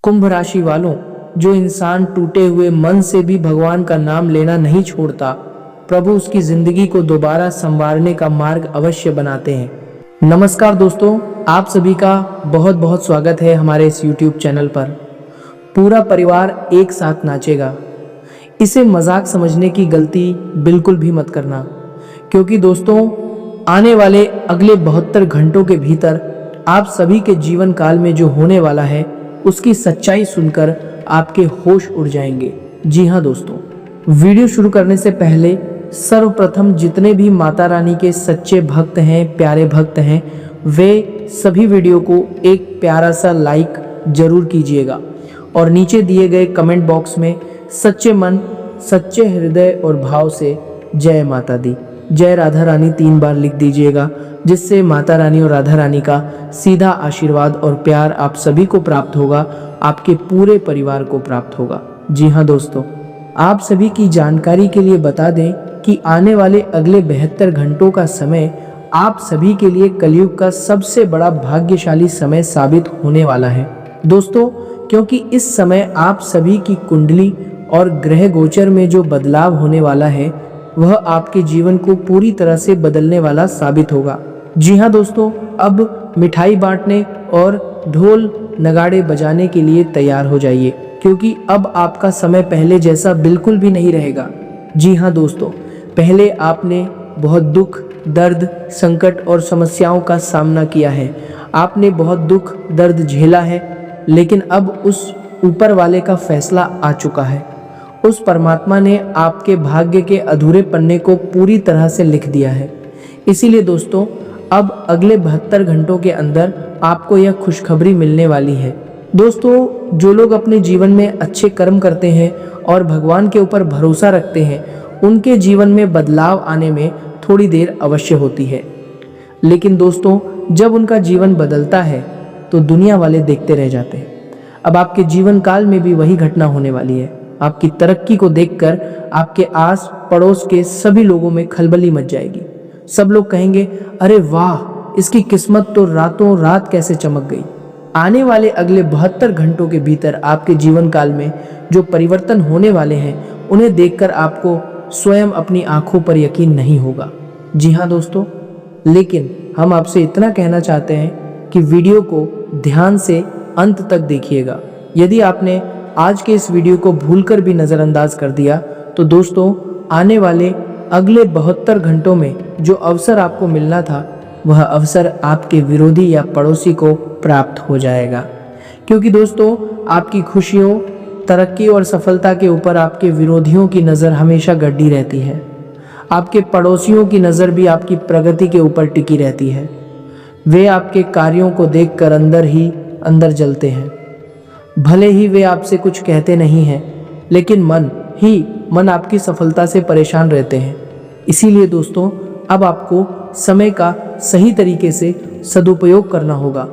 कुंभ राशि वालों, जो इंसान टूटे हुए मन से भी भगवान का नाम लेना नहीं छोड़ता, प्रभु उसकी जिंदगी को दोबारा संवारने का मार्ग अवश्य बनाते हैं। नमस्कार दोस्तों, आप सभी का बहुत बहुत स्वागत है हमारे इस YouTube चैनल पर। पूरा परिवार एक साथ नाचेगा, इसे मजाक समझने की गलती बिल्कुल भी मत करना, क्योंकि दोस्तों आने वाले अगले 72 घंटों के भीतर आप सभी के जीवन काल में जो होने वाला है उसकी सच्चाई सुनकर आपके होश उड़ जाएंगे। जी हाँ दोस्तों, वीडियो शुरू करने से पहले सर्वप्रथम जितने भी माता रानी के सच्चे भक्त हैं, प्यारे भक्त हैं, वे सभी वीडियो को एक प्यारा सा लाइक जरूर कीजिएगा और नीचे दिए गए कमेंट बॉक्स में सच्चे मन, सच्चे हृदय और भाव से जय माता दी, जय राधा रानी 3 बार लिख दीजिएगा, जिससे माता रानी और राधा रानी का सीधा आशीर्वाद और प्यार आप सभी को प्राप्त होगा, आपके पूरे परिवार को प्राप्त होगा। जी हाँ दोस्तों, आप सभी की जानकारी के लिए बता दें कि आने वाले अगले 72 घंटों का समय आप सभी के लिए कलयुग का सबसे बड़ा भाग्यशाली समय साबित होने वाला है दोस्तों, क्योंकि इस समय आप सभी की कुंडली और ग्रह गोचर में जो बदलाव होने वाला है वह आपके जीवन को पूरी तरह से बदलने वाला साबित होगा। जी हाँ दोस्तों, अब मिठाई बांटने और ढोल नगाड़े बजाने के लिए तैयार हो जाइए, क्योंकि अब आपका समय पहले जैसा बिल्कुल भी नहीं रहेगा। जी हाँ दोस्तों, पहले आपने बहुत दुख, दर्द, संकट और समस्याओं का सामना किया है, आपने बहुत दुख दर्द झेला है, लेकिन अब उस ऊपर वाले का फैसला आ चुका है। उस परमात्मा ने आपके भाग्य के अधूरे पन्ने को पूरी तरह से लिख दिया है। इसीलिए दोस्तों अब अगले 72 घंटों के अंदर आपको यह खुशखबरी मिलने वाली है। दोस्तों, जो लोग अपने जीवन में अच्छे कर्म करते हैं और भगवान के ऊपर भरोसा रखते हैं, उनके जीवन में बदलाव आने में थोड़ी देर अवश्य होती है, लेकिन दोस्तों जब उनका जीवन बदलता है तो दुनिया वाले देखते रह जाते हैं। अब आपके जीवन काल में भी वही घटना होने वाली है। आपकी तरक्की को देखकर आपके आस पड़ोस के सभी लोगों में खलबली मच जाएगी। सब लोग कहेंगे, अरे वाह, इसकी किस्मत तो रातों रात कैसे चमक गई। आने वाले अगले 72 घंटों के भीतर आपके जीवन काल में जो परिवर्तन होने वाले हैं, उन्हें देखकर आपको स्वयं अपनी आंखों पर यकीन नहीं होगा। जी हाँ दोस्तों, लेकिन हम आपसे इतना कहना चाहते हैं कि वीडियो को ध्यान से अंत तक देखिएगा। यदि आपने आज के इस वीडियो को भूलकर भी नज़रअंदाज कर दिया तो दोस्तों आने वाले अगले 72 घंटों में जो अवसर आपको मिलना था, वह अवसर आपके विरोधी या पड़ोसी को प्राप्त हो जाएगा, क्योंकि दोस्तों आपकी खुशियों, तरक्की और सफलता के ऊपर आपके विरोधियों की नज़र हमेशा गड्डी रहती है। आपके पड़ोसियों की नज़र भी आपकी प्रगति के ऊपर टिकी रहती है। वे आपके कार्यों को देखकर अंदर ही अंदर जलते हैं। भले ही वे आपसे कुछ कहते नहीं हैं, लेकिन मन आपकी सफलता से परेशान रहते हैं। इसीलिए दोस्तों अब आपको समय का सही तरीके से सदुपयोग करना होगा।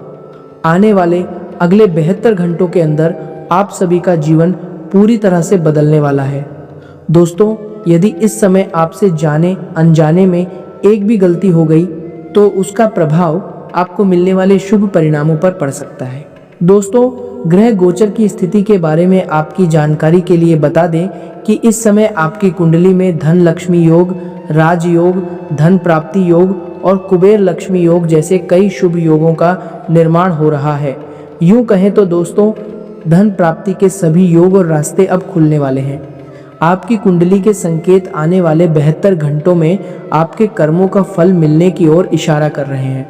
आने वाले अगले 72 घंटों के अंदर आप सभी का जीवन पूरी तरह से बदलने वाला है। दोस्तों, यदि इस समय आपसे जाने अनजाने में एक भी गलती हो गई तो उसका प्रभाव आपको मिलने वाले शुभ परिणामों पर पड़ सकता है। दोस्तों, ग्रह गोचर की स्थिति के बारे में आपकी जानकारी के लिए बता दें कि इस समय आपकी कुंडली में धन लक्ष्मी योग, राजयोग, धन प्राप्ति योग और कुबेर लक्ष्मी योग जैसे कई शुभ योगों का निर्माण हो रहा है। यूं कहें तो दोस्तों धन प्राप्ति के सभी योग और रास्ते अब खुलने वाले हैं। आपकी कुंडली के संकेत आने वाले 72 घंटों में आपके कर्मों का फल मिलने की ओर इशारा कर रहे हैं।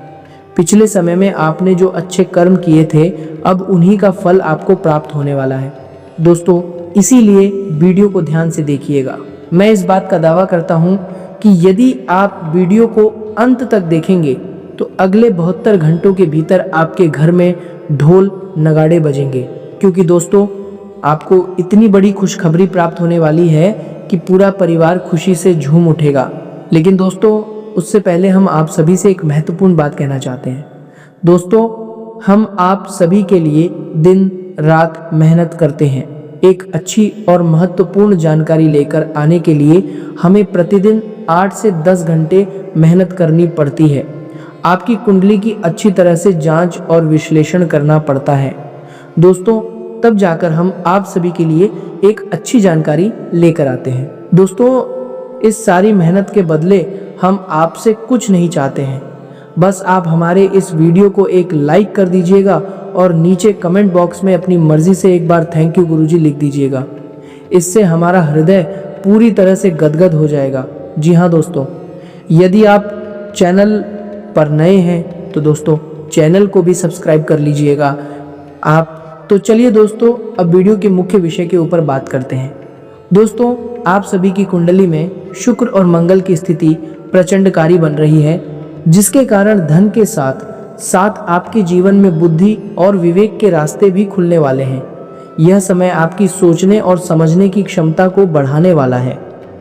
पिछले समय में आपने जो अच्छे कर्म किए थे, अब उन्हीं का फल आपको प्राप्त होने वाला है। दोस्तों, इसीलिए वीडियो को ध्यान से देखिएगा। मैं इस बात का दावा करता हूं कि यदि आप वीडियो को अंत तक देखेंगे तो अगले 72 घंटों के भीतर आपके घर में ढोल नगाड़े बजेंगे, क्योंकि दोस्तों आपको इतनी बड़ी खुशखबरी प्राप्त होने वाली है कि पूरा परिवार खुशी से झूम उठेगा। लेकिन दोस्तों उससे पहले हम आप सभी से एक महत्वपूर्ण बात कहना चाहते हैं। दोस्तों, हम आप सभी के लिए दिन रात मेहनत करते हैं। एक अच्छी और महत्वपूर्ण जानकारी लेकर आने के लिए हमें प्रतिदिन 8 से 10 घंटे मेहनत करनी पड़ती है। आपकी कुंडली की अच्छी तरह से जांच और विश्लेषण करना पड़ता है। दोस्तों, तब जाकर हम आप सभी के लिए एक अच्छी जानकारी लेकर आते हैं। दोस्तों, इस सारी मेहनत के बदले हम आपसे कुछ नहीं चाहते हैं, बस आप हमारे इस वीडियो को एक लाइक कर दीजिएगा और नीचे कमेंट बॉक्स में अपनी मर्जी से एक बार थैंक यू गुरुजी लिख दीजिएगा। इससे हमारा हृदय पूरी तरह से गदगद हो जाएगा। जी हाँ दोस्तों, यदि आप चैनल पर नए हैं तो दोस्तों चैनल को भी सब्सक्राइब कर लीजिएगा आप। तो चलिए दोस्तों, अब वीडियो के मुख्य विषय के ऊपर बात करते हैं। दोस्तों, आप सभी की कुंडली में शुक्र और मंगल की स्थिति प्रचंडकारी बन रही है, जिसके कारण धन के साथ साथ आपके जीवन में बुद्धि और विवेक के रास्ते भी खुलने वाले हैं। यह समय आपकी सोचने और समझने की क्षमता को बढ़ाने वाला है।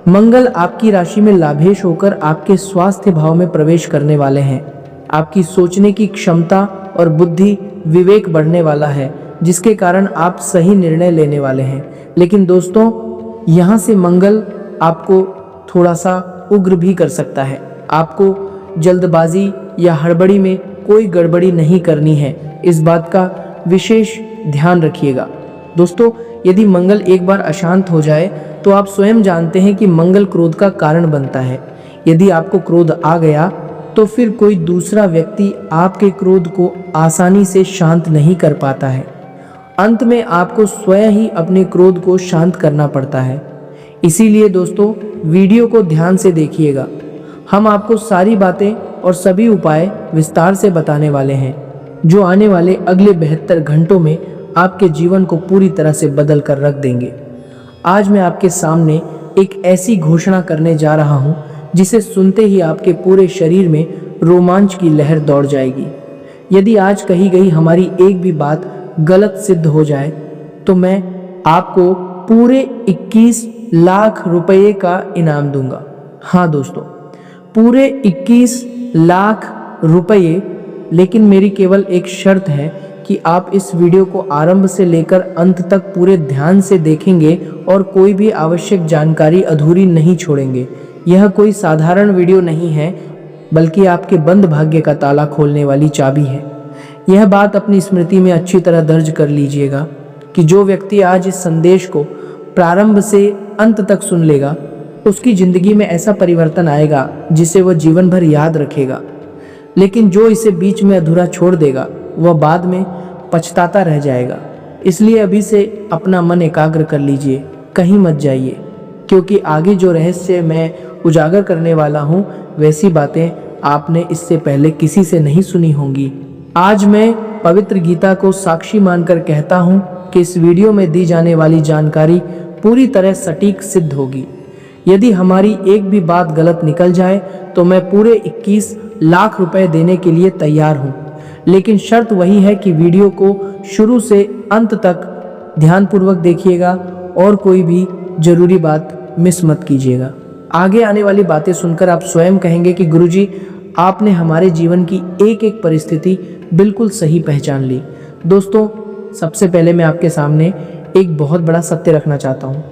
मंगल आपकी राशि में लाभेश होकर आपके स्वास्थ्य भाव में प्रवेश करने वाले हैं। आपकी सोचने की क्षमता और बुद्धि विवेक बढ़ने वाला है, जिसके कारण आप सही निर्णय लेने वाले हैं। लेकिन दोस्तों, यहाँ से मंगल आपको थोड़ा सा उग्र भी कर सकता है। आपको जल्दबाजी या हड़बड़ी में कोई गड़बड़ी नहीं करनी है, इस बात का विशेष ध्यान रखिएगा। दोस्तों, यदि मंगल एक बार अशांत हो जाए तो आप स्वयं जानते हैं कि मंगल क्रोध का कारण बनता है। यदि आपको क्रोध आ गया तो फिर कोई दूसरा व्यक्ति आपके क्रोध को आसानी से शांत नहीं कर पाता है। अंत में आपको स्वयं ही अपने क्रोध को शांत करना पड़ता है। इसीलिए दोस्तों, वीडियो को ध्यान से देखिएगा। हम आपको सारी बातें और सभी उपाय विस्तार से बताने वाले हैं, जो आने वाले अगले 72 घंटों में आपके जीवन को पूरी तरह से बदल कर रख देंगे। आज मैं आपके सामने एक ऐसी घोषणा करने जा रहा हूं, जिसे सुनते ही आपके पूरे शरीर में रोमांच की लहर दौड़ जाएगी। यदि आज कही गई हमारी एक भी बात गलत सिद्ध हो जाए तो मैं आपको पूरे 21 लाख रुपए का इनाम दूंगा। हाँ दोस्तों, पूरे 21 लाख रुपये। लेकिन मेरी केवल एक शर्त है कि आप इस वीडियो को आरंभ से लेकर अंत तक पूरे ध्यान से देखेंगे और कोई भी आवश्यक जानकारी अधूरी नहीं छोड़ेंगे। यह कोई साधारण वीडियो नहीं है, बल्कि आपके बंद भाग्य का ताला खोलने वाली चाबी है। यह बात अपनी स्मृति में अच्छी तरह दर्ज कर लीजिएगा कि जो व्यक्ति आज इस संदेश को प्रारंभ से अंत तक सुन लेगा, उसकी जिंदगी में ऐसा परिवर्तन आएगा जिसे वह जीवन भर याद रखेगा। लेकिन जो इसे बीच में अधूरा छोड़ देगा, वह बाद में पछताता रह जाएगा। इसलिए अभी से अपना मन एकाग्र कर लीजिए, कहीं मत जाइए, क्योंकि आगे जो रहस्य मैं उजागर करने वाला हूँ, वैसी बातें आपने इससे पहले किसी से नहीं सुनी होंगी। आज मैं पवित्र गीता को साक्षी मानकर कहता हूँ कि इस वीडियो में दी जाने वाली जानकारी पूरी तरह सटीक सिद्ध होगी। यदि हमारी एक भी बात गलत निकल जाए तो मैं पूरे 21 लाख रुपए देने के लिए तैयार हूँ। लेकिन शर्त वही है कि वीडियो को शुरू से अंत तक ध्यानपूर्वक देखिएगा और कोई भी जरूरी बात मिस मत कीजिएगा। आगे आने वाली बातें सुनकर आप स्वयं कहेंगे कि गुरुजी, आपने हमारे जीवन की एक एक परिस्थिति बिल्कुल सही पहचान ली। दोस्तों, सबसे पहले मैं आपके सामने एक बहुत बड़ा सत्य रखना चाहता हूँ।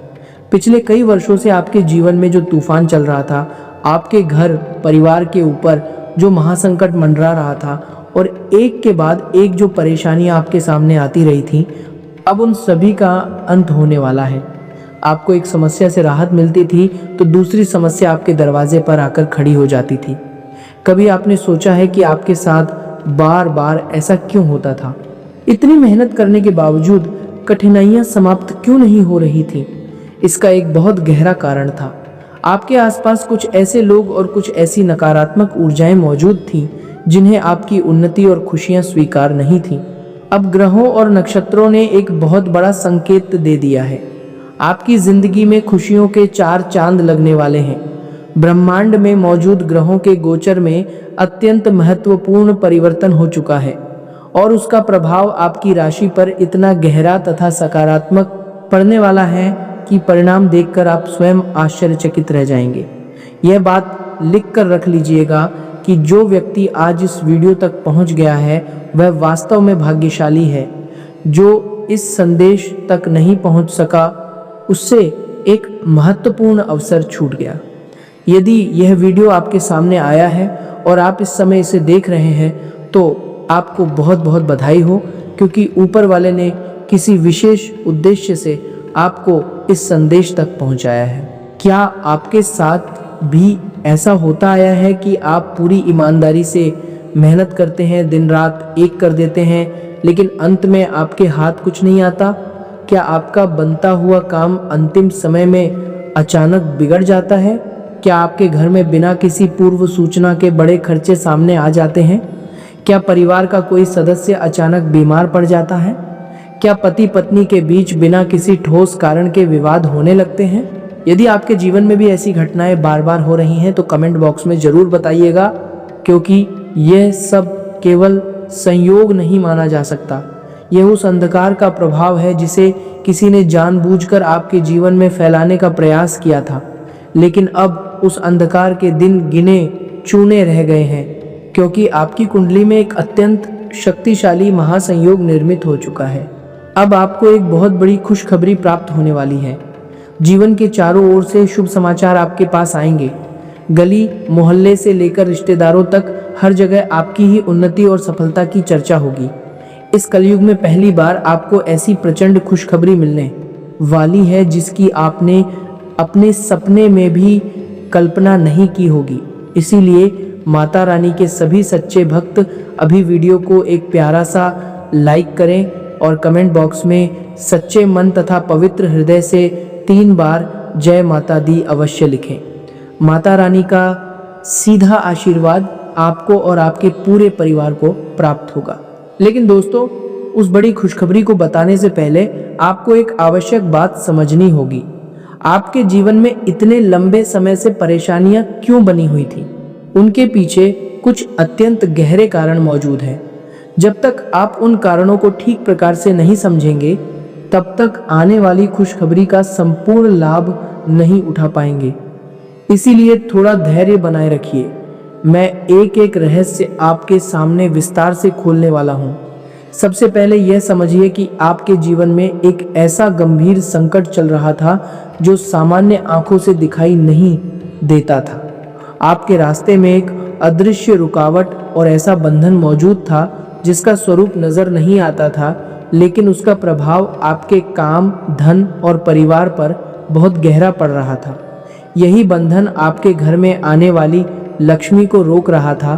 पिछले कई वर्षों से आपके जीवन में जो तूफान चल रहा था, आपके घर परिवार के ऊपर जो महासंकट मंडरा रहा था और एक के बाद एक जो परेशानियां आपके सामने आती रही थी, अब उन सभी का अंत होने वाला है। आपको एक समस्या से राहत मिलती थी तो दूसरी समस्या आपके दरवाजे पर आकर खड़ी हो जाती थी। कभी आपने सोचा है कि आपके साथ बार बार ऐसा क्यों होता था? इतनी मेहनत करने के बावजूद कठिनाइयां समाप्त क्यों नहीं हो रही थी? इसका एक बहुत गहरा कारण था। आपके आसपास कुछ ऐसे लोग और कुछ ऐसी नकारात्मक ऊर्जाएं मौजूद थीं जिन्हें आपकी उन्नति और खुशियां स्वीकार नहीं थीं। अब ग्रहों और नक्षत्रों ने एक बहुत बड़ा संकेत दे दिया है। आपकी जिंदगी में खुशियों के 4 चांद लगने वाले हैं। ब्रह्मांड में मौजूद ग्रहों के गोचर में अत्यंत महत्वपूर्ण परिवर्तन हो चुका है और उसका प्रभाव आपकी राशि पर इतना गहरा तथा सकारात्मक पड़ने वाला है कि परिणाम देखकर आप स्वयं आश्चर्यचकित रह जाएंगे। यह बात लिख कर रख लीजिएगा कि जो व्यक्ति आज इस वीडियो तक पहुंच गया है वह वास्तव में भाग्यशाली है। जो इस संदेश तक नहीं पहुंच सका, उससे एक महत्वपूर्ण अवसर छूट गया। यदि यह वीडियो आपके सामने आया है और आप इस समय इसे देख रहे हैं तो आपको बहुत बहुत बधाई हो, क्योंकि ऊपर वाले ने किसी विशेष उद्देश्य से आपको इस संदेश तक पहुंचाया है। क्या आपके साथ भी ऐसा होता आया है कि आप पूरी ईमानदारी से मेहनत करते हैं, दिन रात एक कर देते हैं, लेकिन अंत में आपके हाथ कुछ नहीं आता? क्या आपका बनता हुआ काम अंतिम समय में अचानक बिगड़ जाता है? क्या आपके घर में बिना किसी पूर्व सूचना के बड़े खर्चे सामने आ जाते हैं? क्या परिवार का कोई सदस्य अचानक बीमार पड़ जाता है? क्या पति पत्नी के बीच बिना किसी ठोस कारण के विवाद होने लगते हैं? यदि आपके जीवन में भी ऐसी घटनाएं बार बार हो रही हैं तो कमेंट बॉक्स में ज़रूर बताइएगा, क्योंकि यह सब केवल संयोग नहीं माना जा सकता। यह उस अंधकार का प्रभाव है जिसे किसी ने जानबूझकर आपके जीवन में फैलाने का प्रयास किया था, लेकिन अब उस अंधकार के दिन गिने चुने रह गए हैं, क्योंकि आपकी कुंडली में एक अत्यंत शक्तिशाली महासंयोग निर्मित हो चुका है। अब आपको एक बहुत बड़ी खुशखबरी प्राप्त होने वाली है। जीवन के चारों ओर से शुभ समाचार आपके पास आएंगे। गली मोहल्ले से लेकर रिश्तेदारों तक हर जगह आपकी ही उन्नति और सफलता की चर्चा होगी। इस कलयुग में पहली बार आपको ऐसी प्रचंड खुशखबरी मिलने वाली है जिसकी आपने अपने सपने में भी कल्पना नहीं की होगी। इसीलिए माता रानी के सभी सच्चे भक्त अभी वीडियो को एक प्यारा सा लाइक करें और कमेंट बॉक्स में सच्चे मन तथा पवित्र हृदय से 3 बार जय माता दी अवश्य लिखें। माता रानी का सीधा आशीर्वाद आपको और आपके पूरे परिवार को प्राप्त होगा। लेकिन दोस्तों, उस बड़ी खुशखबरी को बताने से पहले आपको एक आवश्यक बात समझनी होगी। आपके जीवन में इतने लंबे समय से परेशानियां क्यों बनी हुई थी? उनके पीछे कुछ अत्यंत गहरे कारण मौजूद हैं। जब तक आप उन कारणों को ठीक प्रकार से नहीं समझेंगे, तब तक आने वाली खुशखबरी का संपूर्ण लाभ नहीं उठा पाएंगे। इसीलिए थोड़ा धैर्य बनाए रखिए। मैं एक एक रहस्य आपके सामने विस्तार से खोलने वाला हूँ। सबसे पहले यह समझिए कि आपके जीवन में एक ऐसा गंभीर संकट चल रहा था जो सामान्य आंखों से दिखाई नहीं देता था। आपके रास्ते में एक अदृश्य रुकावट और ऐसा बंधन मौजूद था जिसका स्वरूप नजर नहीं आता था, लेकिन उसका प्रभाव आपके काम, धन और परिवार पर बहुत गहरा पड़ रहा था। यही बंधन आपके घर में आने वाली लक्ष्मी को रोक रहा था,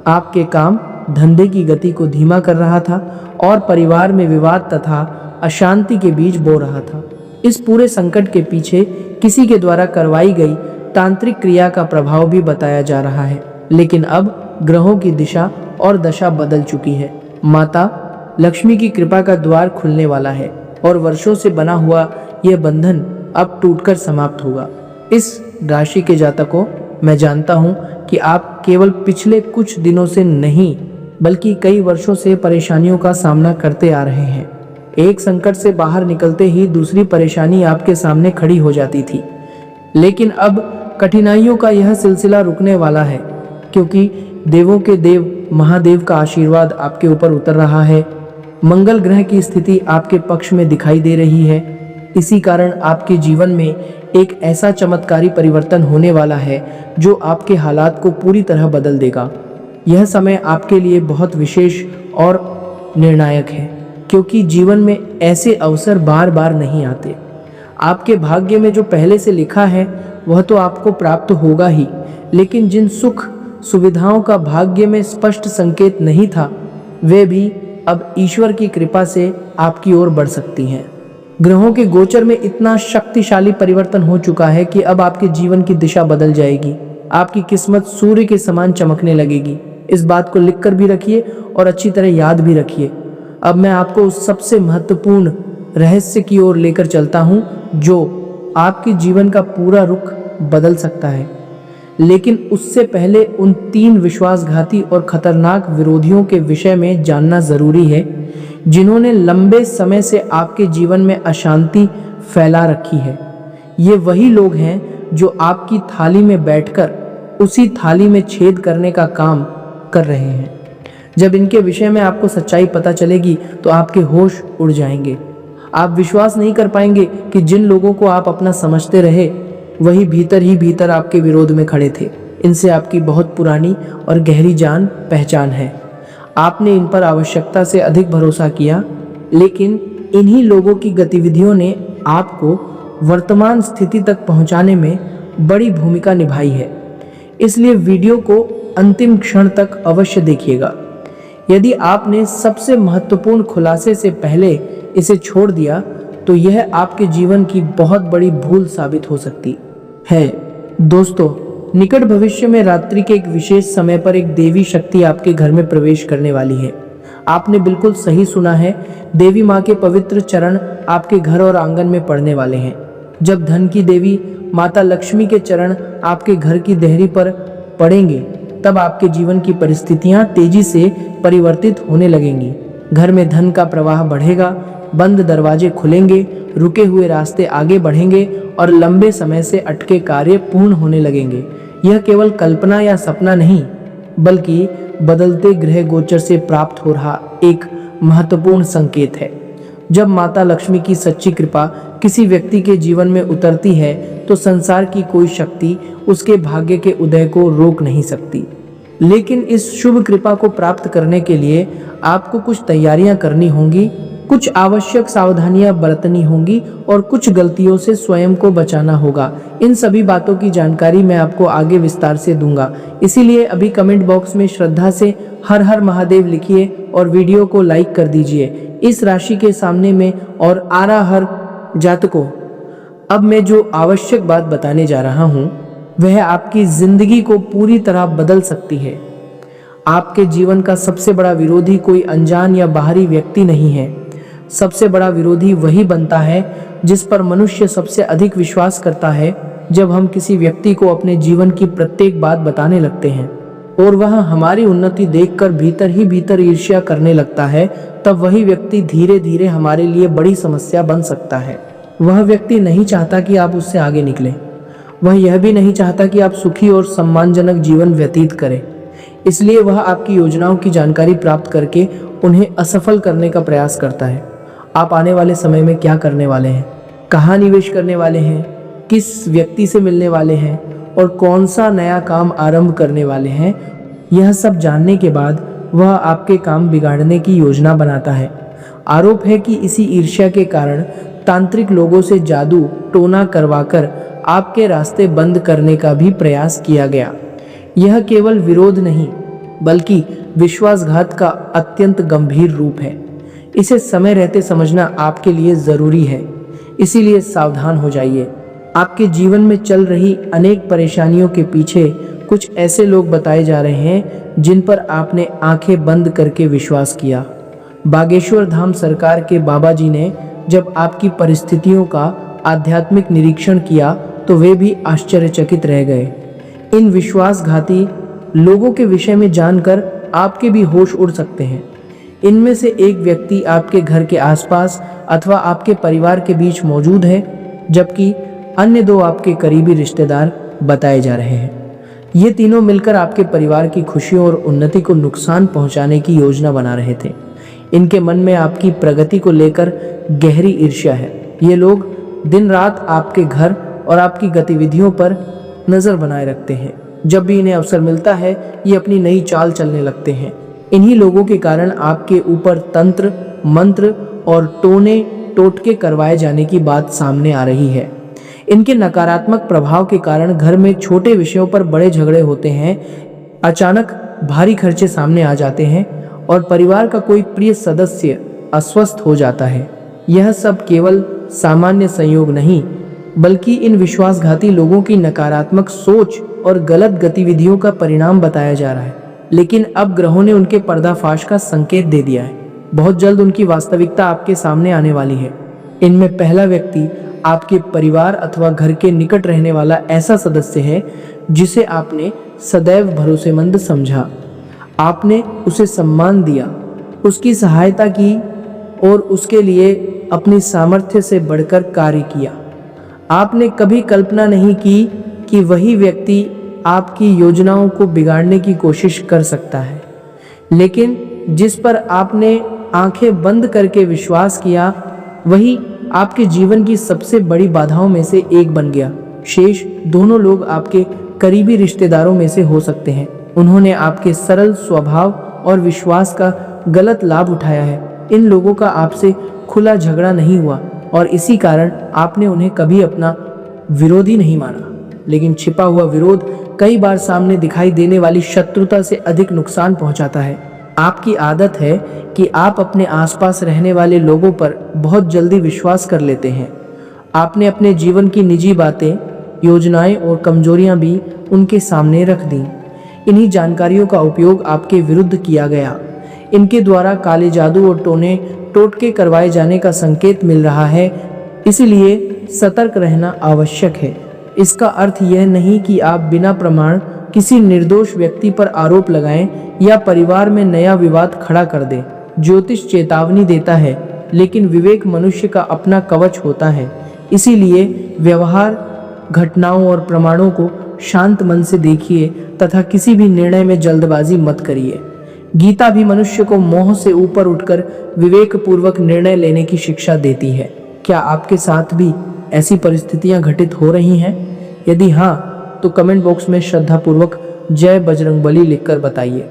आपके काम धंधे की गति को धीमा कर रहा था और परिवार में विवाद तथा अशांति के बीज बो रहा था। इस पूरे संकट के पीछे किसी के द्वारा करवाई गई तांत्रिक क्रिया का प्रभाव भी बताया जा रहा है। लेकिन अब ग्रहों की दिशा और दशा बदल चुकी है। माता लक्ष्मी की कृपा का द्वार खुलने वाला है और वर्षों से बना हुआ यह बंधन अब टूटकर समाप्त होगा। इस राशि के जातकों, मैं जानता हूं कि आप केवल पिछले कुछ दिनों से नहीं बल्कि कई वर्षों से परेशानियों का सामना करते आ रहे हैं। एक संकट से बाहर निकलते ही दूसरी परेशानी आपके सामने खड़ी हो जाती थी, लेकिन अब कठिनाइयों का यह सिलसिला रुकने वाला है, क्योंकि देवों के देव महादेव का आशीर्वाद आपके ऊपर उतर रहा है। मंगल ग्रह की स्थिति आपके पक्ष में दिखाई दे रही है। इसी कारण आपके जीवन में एक ऐसा चमत्कारी परिवर्तन होने वाला है जो आपके हालात को पूरी तरह बदल देगा। यह समय आपके लिए बहुत विशेष और निर्णायक है, क्योंकि जीवन में ऐसे अवसर बार बार नहीं आते। आपके भाग्य में जो पहले से लिखा है वह तो आपको प्राप्त होगा ही, लेकिन जिन सुख सुविधाओं का भाग्य में स्पष्ट संकेत नहीं था, वे भी अब ईश्वर की कृपा से आपकी ओर बढ़ सकती हैं। ग्रहों के गोचर में इतना शक्तिशाली परिवर्तन हो चुका है कि अब आपके जीवन की दिशा बदल जाएगी। आपकी किस्मत सूर्य के समान चमकने लगेगी। इस बात को लिखकर भी रखिए और अच्छी तरह याद भी रखिए। अब मैं आपको उस सबसे महत्वपूर्ण रहस्य की ओर लेकर चलता हूं जो आपके जीवन का पूरा रुख बदल सकता है। लेकिन उससे पहले उन 3 विश्वासघाती और खतरनाक विरोधियों के विषय में जानना जरूरी है, जिन्होंने लंबे समय से आपके जीवन में अशांति फैला रखी है। ये वही लोग हैं जो आपकी थाली में बैठकर उसी थाली में छेद करने का काम कर रहे हैं। जब इनके विषय में आपको सच्चाई पता चलेगी तो आपके होश उड़ जाएंगे। आप विश्वास नहीं कर पाएंगे कि जिन लोगों को आप अपना समझते रहे वही भीतर ही भीतर आपके विरोध में खड़े थे। इनसे आपकी बहुत पुरानी और गहरी जान पहचान है। आपने इन पर आवश्यकता से अधिक भरोसा किया, लेकिन इन्हीं लोगों की गतिविधियों ने आपको वर्तमान स्थिति तक पहुंचाने में बड़ी भूमिका निभाई है। इसलिए वीडियो को अंतिम क्षण तक अवश्य देखिएगा। यदि आपने सबसे महत्वपूर्ण खुलासे से पहले इसे छोड़ दिया तो यह आपके जीवन की बहुत बड़ी भूल साबित हो सकती है। दोस्तों, निकट भविष्य में रात्रि के एक विशेष समय पर एक देवी शक्ति आपके घर में प्रवेश करने वाली है। आपने बिल्कुल सही सुना है, देवी माँ के पवित्र चरण आपके घर और आंगन में पड़ने वाले हैं। जब धन की देवी माता लक्ष्मी के चरण आपके घर की देहरी पर पड़ेंगे, तब आपके जीवन की परिस्थितियां तेजी से परिवर्तित होने लगेंगी। घर में धन का प्रवाह बढ़ेगा, बंद दरवाजे खुलेंगे, रुके हुए रास्ते आगे बढ़ेंगे और लंबे समय से अटके कार्य पूर्ण होने लगेंगे। यह केवल कल्पना या सपना नहीं, बल्कि बदलते ग्रह गोचर से प्राप्त हो रहा एक महत्वपूर्ण संकेत है। जब माता लक्ष्मी की सच्ची कृपा किसी व्यक्ति के जीवन में उतरती है तो संसार की कोई शक्ति उसके भाग्य के उदय को रोक नहीं सकती। लेकिन इस शुभ कृपा को प्राप्त करने के लिए आपको कुछ तैयारियां करनी होंगी, कुछ आवश्यक सावधानियां बरतनी होंगी और कुछ गलतियों से स्वयं को बचाना होगा। इन सभी बातों की जानकारी मैं आपको आगे विस्तार से दूंगा। इसीलिए अभी कमेंट बॉक्स में श्रद्धा से हर हर महादेव लिखिए और वीडियो को लाइक कर दीजिए। इस राशि के सामने में और आ रहा हर जातकों, अब मैं जो आवश्यक बात बताने जा रहा हूँ वह आपकी जिंदगी को पूरी तरह बदल सकती है। आपके जीवन का सबसे बड़ा विरोधी कोई अनजान या बाहरी व्यक्ति नहीं है। सबसे बड़ा विरोधी वही बनता है जिस पर मनुष्य सबसे अधिक विश्वास करता है। जब हम किसी व्यक्ति को अपने जीवन की प्रत्येक बात बताने लगते हैं और वह हमारी उन्नति देखकर भीतर ही भीतर ईर्ष्या करने लगता है, तब वही व्यक्ति धीरे धीरे हमारे लिए बड़ी समस्या बन सकता है। वह व्यक्ति नहीं चाहता कि आप उससे आगे निकलें। वह यह भी नहीं चाहता कि आप सुखी और सम्मानजनक जीवन व्यतीत करें। इसलिए वह आपकी योजनाओं की जानकारी प्राप्त करके उन्हें असफल करने का प्रयास करता है। आप आने वाले समय में क्या करने वाले हैं, कहाँ निवेश करने वाले हैं, किस व्यक्ति से मिलने वाले हैं और कौन सा नया काम आरंभ करने वाले हैं, यह सब जानने के बाद वह आपके काम बिगाड़ने की योजना बनाता है। आरोप है कि इसी ईर्ष्या के कारण तांत्रिक लोगों से जादू टोना करवाकर आपके रास्ते बंद करने का भी प्रयास किया गया। यह केवल विरोध नहीं बल्कि विश्वासघात का अत्यंत गंभीर रूप है। इसे समय रहते समझना आपके लिए जरूरी है। इसीलिए सावधान हो जाइए। आपके जीवन में चल रही अनेक परेशानियों के पीछे कुछ ऐसे लोग बताए जा रहे हैं जिन पर आपने आंखें बंद करके विश्वास किया। बागेश्वर धाम सरकार के बाबा जी ने जब आपकी परिस्थितियों का आध्यात्मिक निरीक्षण किया तो वे भी आश्चर्यचकित रह गए। इन विश्वासघाती लोगों के विषय में जानकर आपके भी होश उड़ सकते हैं। इनमें से एक व्यक्ति आपके घर के आसपास अथवा आपके परिवार के बीच मौजूद है, जबकि अन्य दो आपके करीबी रिश्तेदार बताए जा रहे हैं। ये तीनों मिलकर आपके परिवार की खुशियों और उन्नति को नुकसान पहुंचाने की योजना बना रहे थे। इनके मन में आपकी प्रगति को लेकर गहरी ईर्ष्या है। ये लोग दिन रात आपके घर और आपकी गतिविधियों पर नजर बनाए रखते हैं। जब भी इन्हें अवसर मिलता है ये अपनी नई चाल चलने लगते हैं। इन्हीं लोगों के कारण आपके ऊपर तंत्र मंत्र और टोने टोटके करवाए जाने की बात सामने आ रही है। इनके नकारात्मक प्रभाव के कारण घर में छोटे विषयों पर बड़े झगड़े होते हैं, अचानक भारी खर्चे सामने आ जाते हैं और परिवार का कोई प्रिय सदस्य अस्वस्थ हो जाता है। यह सब केवल सामान्य संयोग नहीं बल्कि इन विश्वासघाती लोगों की नकारात्मक सोच और गलत गतिविधियों का परिणाम बताया जा रहा है। लेकिन अब ग्रहों ने उनके पर्दाफाश का संकेत दे दिया है। बहुत जल्द उनकी वास्तविकता आपके सामने आने वाली है। इनमें पहला व्यक्ति आपके परिवार अथवा घर के निकट रहने वाला ऐसा सदस्य है जिसे आपने सदैव भरोसेमंद समझा। आपने उसे सम्मान दिया, उसकी सहायता की और उसके लिए अपनी सामर्थ्य से बढ़कर कार्य किया। आपने कभी कल्पना नहीं की कि वही व्यक्ति आपकी योजनाओं को बिगाड़ने की कोशिश कर सकता है। लेकिन जिस पर आपने आंखें बंद करके विश्वास किया वही आपके जीवन की सबसे बड़ी बाधाओं में से एक बन गया। शेष दोनों लोग आपके करीबी रिश्तेदारों में से हो सकते हैं। उन्होंने आपके सरल स्वभाव और विश्वास का गलत लाभ उठाया है। इन लोगों का आपसे खुला झगड़ा नहीं हुआ और इसी कारण आपने उन्हें कभी अपना विरोधी नहीं माना। लेकिन छिपा हुआ विरोध कई बार सामने दिखाई देने वाली शत्रुता से अधिक नुकसान पहुंचाता है। आपकी आदत है कि आप अपने आसपास रहने वाले लोगों पर बहुत जल्दी विश्वास कर लेते हैं। आपने अपने जीवन की निजी बातें, योजनाएं और कमजोरियां भी उनके सामने रख दी। इन्हीं जानकारियों का उपयोग आपके विरुद्ध किया गया। इनके द्वारा काले जादू और टोटके करवाए जाने का संकेत मिल रहा है, इसलिए सतर्क रहना आवश्यक है। इसका अर्थ यह नहीं कि आप बिना प्रमाण किसी निर्दोष व्यक्ति पर आरोप लगाएं या परिवार में नया विवाद खड़ा कर दें। ज्योतिष चेतावनी देता है, लेकिन विवेक मनुष्य का अपना कवच होता है। इसीलिए व्यवहार, घटनाओं और प्रमाणों को शांत मन से देखिए तथा किसी भी निर्णय में जल्दबाजी मत करिए। गीता भी मनुष्य को मोह से ऊपर उठकर विवेक पूर्वक निर्णय लेने की शिक्षा देती है। क्या आपके साथ भी ऐसी परिस्थितियां घटित हो रही हैं? यदि हाँ, तो कमेंट बॉक्स में श्रद्धापूर्वक जय बजरंगबली लिखकर बताइए।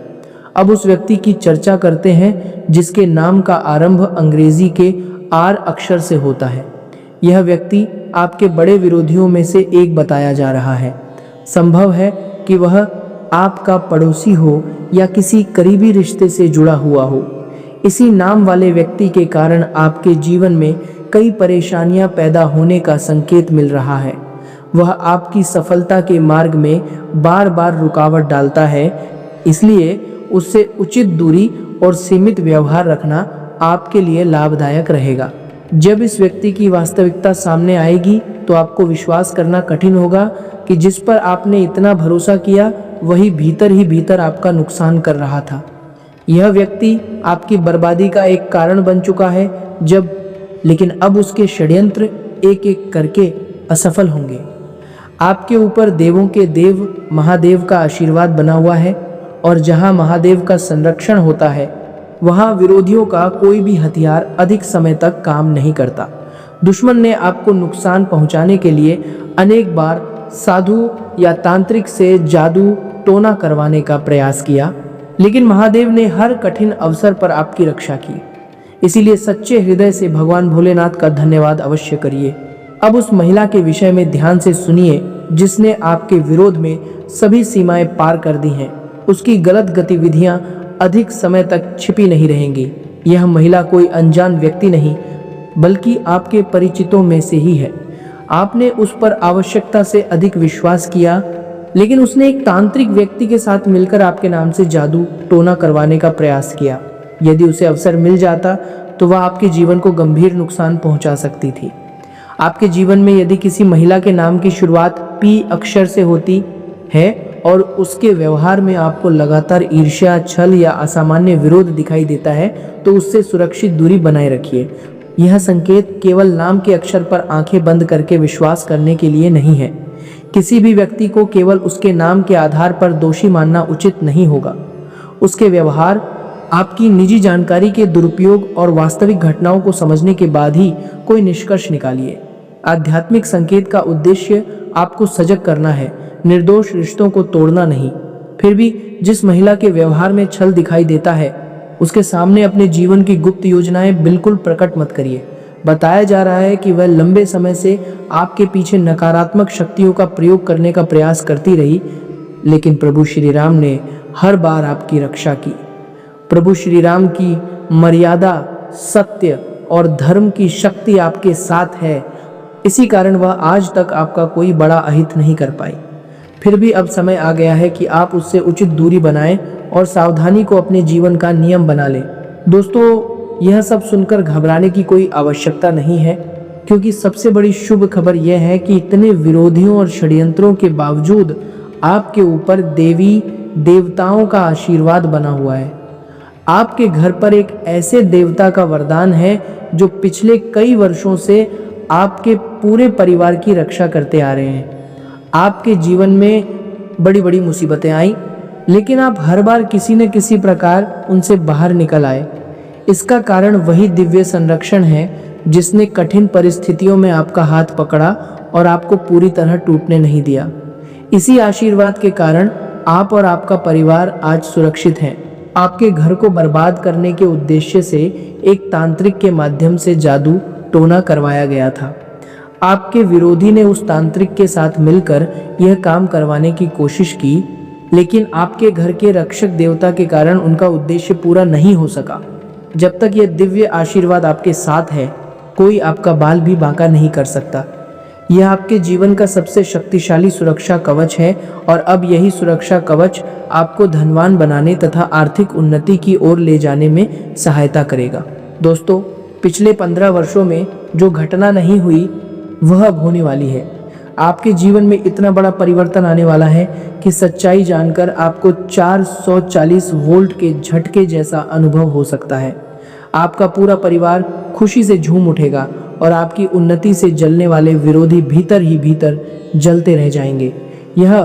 अब उस व्यक्ति की चर्चा करते हैं जिसके नाम का आरंभ अंग्रेजी के आर अक्षर से होता है। यह व्यक्ति आपके बड़े विरोधियों में से एक बताया जा रहा है। संभव है कि वह आपका पड़ोसी हो या किसी करीबी रिश्ते से जुड़ा हुआ हो। इसी नाम वाले व्यक्ति के कारण आपके जीवन में कई परेशानियां पैदा होने का संकेत मिल रहा है। वह आपकी सफलता के मार्ग में बार बार रुकावट डालता है, इसलिए उससे उचित दूरी और सीमित व्यवहार रखना आपके लिए लाभदायक रहेगा। जब इस व्यक्ति की वास्तविकता सामने आएगी तो आपको विश्वास करना कठिन होगा कि जिस पर आपने इतना भरोसा किया वही भीतर ही भीतर आपका नुकसान कर रहा था। यह व्यक्ति आपकी बर्बादी का एक कारण बन चुका है, लेकिन अब उसके षड्यंत्र एक एक करके असफल होंगे। आपके ऊपर देवों के देव महादेव का आशीर्वाद बना हुआ है और जहां महादेव का संरक्षण होता है वहां विरोधियों का कोई भी हथियार अधिक समय तक काम नहीं करता। दुश्मन ने आपको नुकसान पहुंचाने के लिए अनेक बार साधु या तांत्रिक से जादू टोना करवाने का प्रयास किया, लेकिन महादेव ने हर कठिन अवसर पर आपकी रक्षा की। इसीलिए सच्चे हृदय से भगवान भोलेनाथ का धन्यवाद अवश्य करिए। अब उस महिला के विषय में ध्यान से सुनिए जिसने आपके विरोध में सभी सीमाएं पार कर दी हैं। उसकी गलत गतिविधियां अधिक समय तक छिपी नहीं रहेंगी। यह महिला कोई अनजान व्यक्ति नहीं, बल्कि आपके परिचितों में से ही है। आपने उस पर आवश्यकता से अधिक विश्वास किया, लेकिन उसने एक तांत्रिक व्यक्ति के साथ मिलकर आपके नाम से जादू टोना करवाने का प्रयास किया। यदि उसे अवसर मिल जाता तो वह आपके जीवन को गंभीर नुकसान पहुंचा सकती थी। आपके जीवन में यदि किसी महिला के नाम की शुरुआत पी अक्षर से होती है और उसके व्यवहार में आपको लगातार ईर्ष्या, छल या असामान्य विरोध दिखाई देता है, तो उससे सुरक्षित दूरी बनाए रखिए। यह संकेत केवल नाम के अक्षर पर आंखें बंद करके विश्वास करने के लिए नहीं है। किसी भी व्यक्ति को केवल उसके नाम के आधार पर दोषी मानना उचित नहीं होगा। उसके व्यवहार, आपकी निजी जानकारी के दुरुपयोग और वास्तविक घटनाओं को समझने के बाद ही कोई निष्कर्ष निकालिए। आध्यात्मिक संकेत का उद्देश्य आपको सजग करना है, निर्दोष रिश्तों को तोड़ना नहीं। फिर भी जिस महिला के व्यवहार में छल दिखाई देता है, उसके सामने अपने जीवन की गुप्त योजनाएं बिल्कुल प्रकट मत करिए। बताया जा रहा है कि वह लंबे समय से आपके पीछे नकारात्मक शक्तियों का प्रयोग करने का प्रयास करती रही, लेकिन प्रभु श्री राम ने हर बार आपकी रक्षा की। प्रभु श्री राम की मर्यादा, सत्य और धर्म की शक्ति आपके साथ है। इसी कारण वह आज तक आपका कोई बड़ा अहित नहीं कर पाई। फिर भी अब समय आ गया है कि आप उससे उचित दूरी बनाएं और सावधानी को अपने जीवन का नियम बना लें। दोस्तों, यह सब सुनकर घबराने की कोई आवश्यकता नहीं है, क्योंकि सबसे बड़ी शुभ खबर यह है कि इतने विरोधियों और षड्यंत्रों के बावजूद आपके ऊपर देवी देवताओं का आशीर्वाद बना हुआ है। आपके घर पर एक ऐसे देवता का वरदान है जो पिछले कई वर्षों से आपके पूरे परिवार की रक्षा करते आ रहे हैं। आपके जीवन में बड़ी बड़ी मुसीबतें आई, लेकिन आप हर बार किसी न किसी प्रकार उनसे बाहर निकल आए। इसका कारण वही दिव्य संरक्षण है जिसने कठिन परिस्थितियों में आपका हाथ पकड़ा और आपको पूरी तरह टूटने नहीं दिया। इसी आशीर्वाद के कारण आप और आपका परिवार आज सुरक्षित हैं। आपके घर को बर्बाद करने के उद्देश्य से एक तांत्रिक के माध्यम से जादू टोना करवाया गया था। आपके विरोधी ने उस तांत्रिक के साथ मिलकर यह काम करवाने की कोशिश की, लेकिन आपके घर के रक्षक देवता के कारण उनका उद्देश्य पूरा नहीं हो सका। जब तक यह दिव्य आशीर्वाद आपके साथ है, कोई आपका बाल भी बांका नहीं कर सकता। यह आपके जीवन का सबसे शक्तिशाली सुरक्षा कवच है और अब यही सुरक्षा कवच आपको धनवान बनाने तथा आर्थिक उन्नति की ओर ले जाने में सहायता करेगा। दोस्तों, पिछले 15 वर्षों में जो घटना नहीं हुई वह अब होने वाली है। आपके जीवन में इतना बड़ा परिवर्तन आने वाला है कि सच्चाई जानकर आपको 440 वोल्ट के झटके जैसा अनुभव हो सकता है। आपका पूरा परिवार खुशी से झूम उठेगा और आपकी उन्नति से जलने वाले विरोधी भीतर ही भीतर जलते रह जाएंगे। यह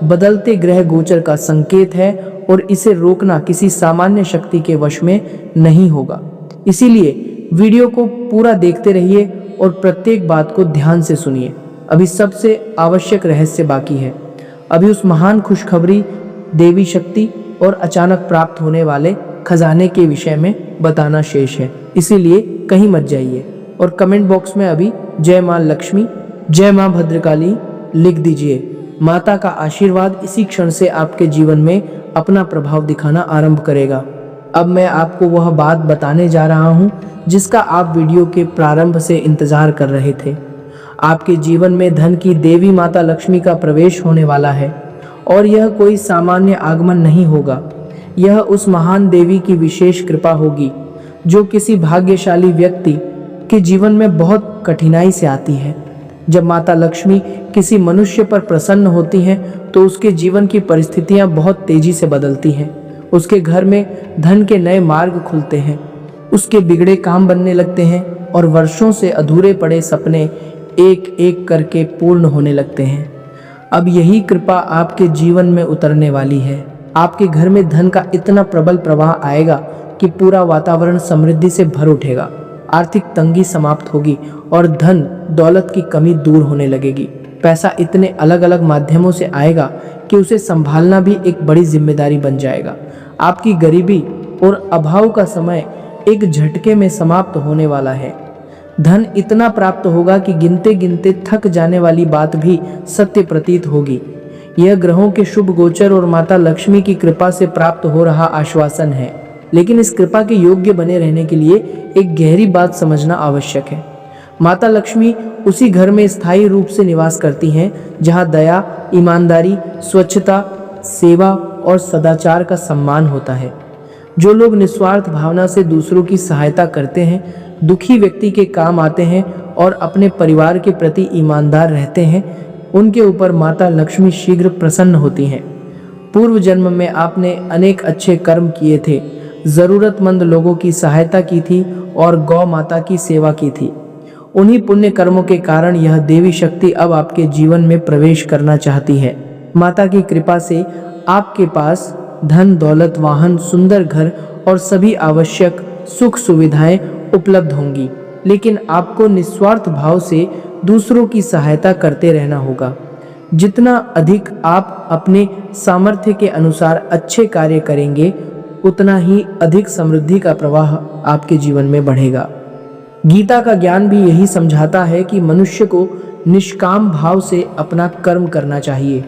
बदलते ग्रह गोचर का संकेत है और इसे रोकना किसी सामान्य शक्ति के वश में नहीं होगा। इसीलिए वीडियो को पूरा देखते रहिए और प्रत्येक बात को ध्यान से सुनिए। अभी सबसे आवश्यक रहस्य बाकी है। अभी उस महान खुशखबरी, देवी शक्ति और अचानक प्राप्त होने वाले खजाने के विषय में बताना शेष है। इसीलिए कहीं मत जाइए और कमेंट बॉक्स में अभी जय मां लक्ष्मी, जय मां भद्रकाली लिख दीजिए। माता का आशीर्वाद इसी क्षण से आपके जीवन में अपना प्रभाव दिखाना आरंभ करेगा। अब मैं आपको वह बात बताने जा रहा हूँ जिसका आप वीडियो के प्रारंभ से इंतजार कर रहे थे। आपके जीवन में धन की देवी माता लक्ष्मी का प्रवेश होने वाला है और यह कोई सामान्य आगमन नहीं होगा। यह उस महान देवी की विशेष कृपा होगी जो किसी भाग्यशाली व्यक्ति के जीवन में बहुत कठिनाई से आती है। जब माता लक्ष्मी किसी मनुष्य पर प्रसन्न होती हैं तो उसके जीवन की परिस्थितियां बहुत तेजी से बदलती हैं। उसके घर में धन के नए मार्ग खुलते हैं, उसके बिगड़े काम बनने लगते हैं और वर्षों से अधूरे पड़े सपने एक एक करके पूर्ण होने लगते हैं। अब यही कृपा आपके जीवन में उतरने वाली है। आपके घर में धन का इतना प्रबल प्रवाह आएगा कि पूरा वातावरण समृद्धि से भर उठेगा। आर्थिक तंगी समाप्त होगी और धन दौलत की कमी दूर होने लगेगी। पैसा इतने अलग अलग माध्यमों से आएगा कि उसे संभालना भी एक बड़ी जिम्मेदारी बन जाएगा। आपकी गरीबी और अभाव का समय एक झटके में समाप्त होने वाला है। धन इतना प्राप्त होगा कि गिनते गिनते थक जाने वाली बात भी सत्य प्रतीत होगी। यह ग्रहों के शुभ गोचर और माता लक्ष्मी की कृपा से प्राप्त हो रहा आश्वासन है, लेकिन इस कृपा के योग्य बने रहने के लिए एक गहरी बात समझना आवश्यक है। माता लक्ष्मी उसी घर में स्थायी रूप से निवास करती हैं जहां दया, ईमानदारी, स्वच्छता, सेवा और सदाचार का सम्मान होता है। जो लोग निस्वार्थ भावना से दूसरों की सहायता करते हैं, दुखी व्यक्ति के काम आते हैं और अपने परिवार के प्रति ईमानदार रहते हैं, उनके ऊपर माता लक्ष्मी शीघ्र प्रसन्न होती हैं। पूर्व जन्म में आपने अनेक अच्छे कर्म किए थे, जरूरतमंद लोगों की सहायता की थी और गौ माता की सेवा की थी। उन्हीं पुण्य कर्मों के कारण यह देवी शक्ति अब आपके जीवन में प्रवेश करना चाहती है। माता की कृपा से आपके पास धन, दौलत, वाहन, सुंदर घर और सभी आवश्यक सुख सुविधाएं उपलब्ध होंगी, लेकिन आपको निस्वार्थ भाव से दूसरों की सहायता करते रहना होगा। जितना अधिक आप अपने सामर्थ्य के अनुसार अच्छे कार्य करेंगे, उतना ही अधिक समृद्धि का प्रवाह आपके जीवन में बढ़ेगा। गीता का ज्ञान भी यही समझाता है कि मनुष्य को निष्काम भाव से अपना कर्म करना चाहिए।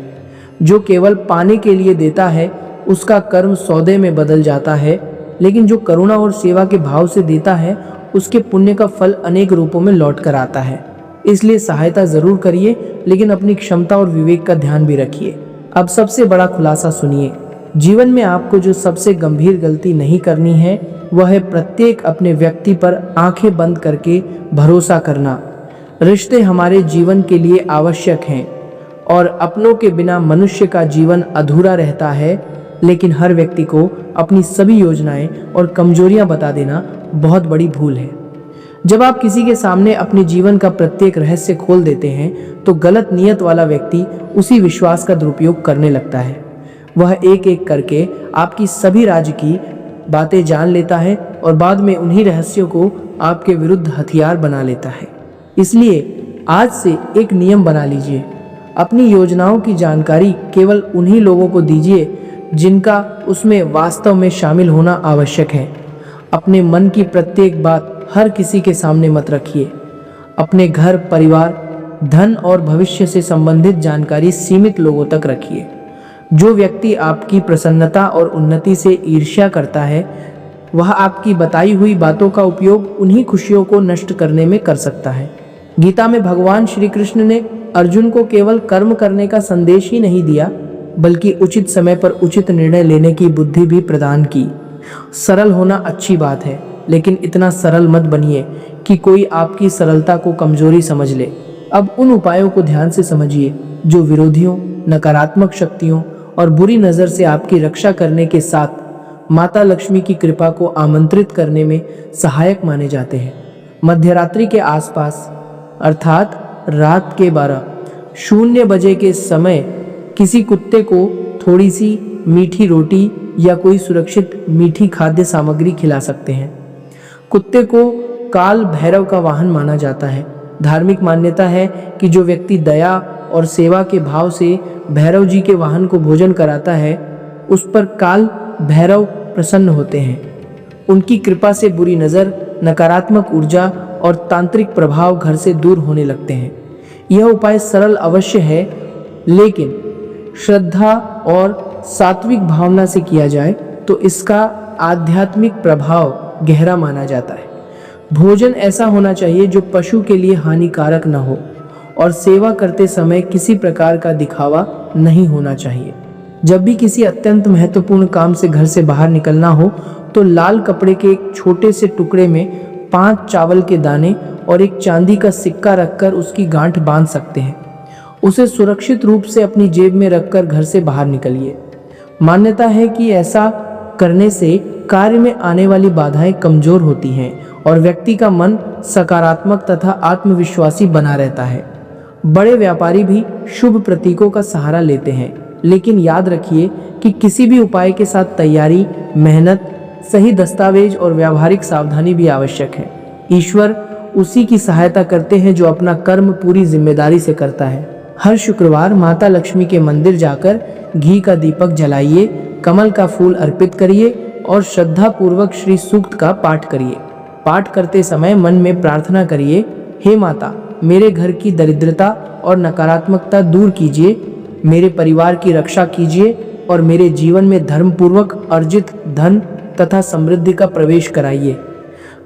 जो केवल पाने के लिए देता है, उसका कर्म सौदे में बदल जाता है, लेकिन जो करुणा और सेवा के भाव से देता है, उसके पुण्य का फल अनेक रूपों में लौट कर आता है। इसलिए सहायता जरूर करिए, लेकिन अपनी क्षमता और विवेक का ध्यान भी रखिए। अब सबसे बड़ा खुलासा सुनिए। जीवन में आपको जो सबसे गंभीर गलती नहीं करनी है, वह है प्रत्येक अपने व्यक्ति पर आंखें बंद करके भरोसा करना। रिश्ते हमारे जीवन के लिए आवश्यक हैं और अपनों के बिना मनुष्य का जीवन अधूरा रहता है, लेकिन हर व्यक्ति को अपनी सभी योजनाएं और कमजोरियां बता देना बहुत बड़ी भूल है। जब आप किसी के सामने अपने जीवन का प्रत्येक रहस्य खोल देते हैं, तो गलत नियत वाला व्यक्ति उसी विश्वास का दुरुपयोग करने लगता है। वह एक एक करके आपकी सभी राज की बातें जान लेता है और बाद में उन्हीं रहस्यों को आपके विरुद्ध हथियार बना लेता है। इसलिए आज से एक नियम बना लीजिए। अपनी योजनाओं की जानकारी केवल उन्हीं लोगों को दीजिए जिनका उसमें वास्तव में शामिल होना आवश्यक है। अपने मन की प्रत्येक बात हर किसी के सामने मत रखिए। अपने घर, परिवार, धन और भविष्य से संबंधित जानकारी सीमित लोगों तक रखिए। जो व्यक्ति आपकी प्रसन्नता और उन्नति से ईर्ष्या करता है, वह आपकी बताई हुई बातों का उपयोग उन्हीं खुशियों को नष्ट करने में कर सकता है। गीता में भगवान श्री कृष्ण ने अर्जुन को केवल कर्म करने का संदेश ही नहीं दिया, बल्कि उचित समय पर उचित निर्णय लेने की बुद्धि भी प्रदान की। सरल होना अच्छी बात है, लेकिन इतना सरल मत बनिए कि कोई आपकी सरलता को कमजोरी समझ ले। अब उन उपायों को ध्यान से समझिए जो विरोधियों, नकारात्मक शक्तियों और बुरी नज़र से आपकी रक्षा करने के साथ माता लक्ष्मी की कृपा को आमंत्रित करने में सहायक माने जाते हैं। मध्यरात्रि के आसपास अर्थात रात के 12:00 बजे के समय किसी कुत्ते को थोड़ी सी मीठी रोटी या कोई सुरक्षित मीठी खाद्य सामग्री खिला सकते हैं। कुत्ते को काल भैरव का वाहन माना जाता है। धार्मिक मान्यता है कि जो व्यक्ति दया और सेवा के भाव से भैरव जी के वाहन को भोजन कराता है, उस पर काल भैरव प्रसन्न होते हैं। उनकी कृपा से बुरी नज़र, नकारात्मक ऊर्जा और तांत्रिक प्रभाव घर से दूर होने लगते हैं। यह उपाय सरल अवश्य है, लेकिन श्रद्धा और सात्विक भावना से किया जाए तो इसका आध्यात्मिक प्रभाव गहरा माना जाता है। भोजन ऐसा होना चाहिए जो पशु के लिए हानिकारक न हो, और सेवा करते समय किसी प्रकार का दिखावा नहीं होना चाहिए। जब भी किसी अत्यंत महत्वपूर्ण काम से घर से बाहर निकलना हो तो लाल कपड़े के एक छोटे से टुकड़े में 5 चावल के दाने और एक चांदी का सिक्का रखकर उसकी गांठ बांध सकते हैं। उसे सुरक्षित रूप से अपनी जेब में रखकर घर से बाहर निकलिए। मान्यता है कि ऐसा करने से कार्य में आने वाली बाधाएं कमजोर होती हैं और व्यक्ति का मन सकारात्मक तथा आत्मविश्वासी बना रहता है। बड़े व्यापारी भी शुभ प्रतीकों का सहारा लेते हैं, लेकिन याद रखिए कि किसी भी उपाय के साथ तैयारी, मेहनत, सही दस्तावेज और व्यावहारिक सावधानी भी आवश्यक है। ईश्वर उसी की सहायता करते हैं जो अपना कर्म पूरी जिम्मेदारी से करता है। हर शुक्रवार माता लक्ष्मी के मंदिर जाकर घी का दीपक जलाइए, कमल का फूल अर्पित करिए और श्रद्धा पूर्वक श्री सूक्त का पाठ करिए। पाठ करते समय मन में प्रार्थना करिए, हे माता, मेरे घर की दरिद्रता और नकारात्मकता दूर कीजिए, मेरे परिवार की रक्षा कीजिए और मेरे जीवन में धर्मपूर्वक अर्जित धन तथा समृद्धि का प्रवेश कराइए।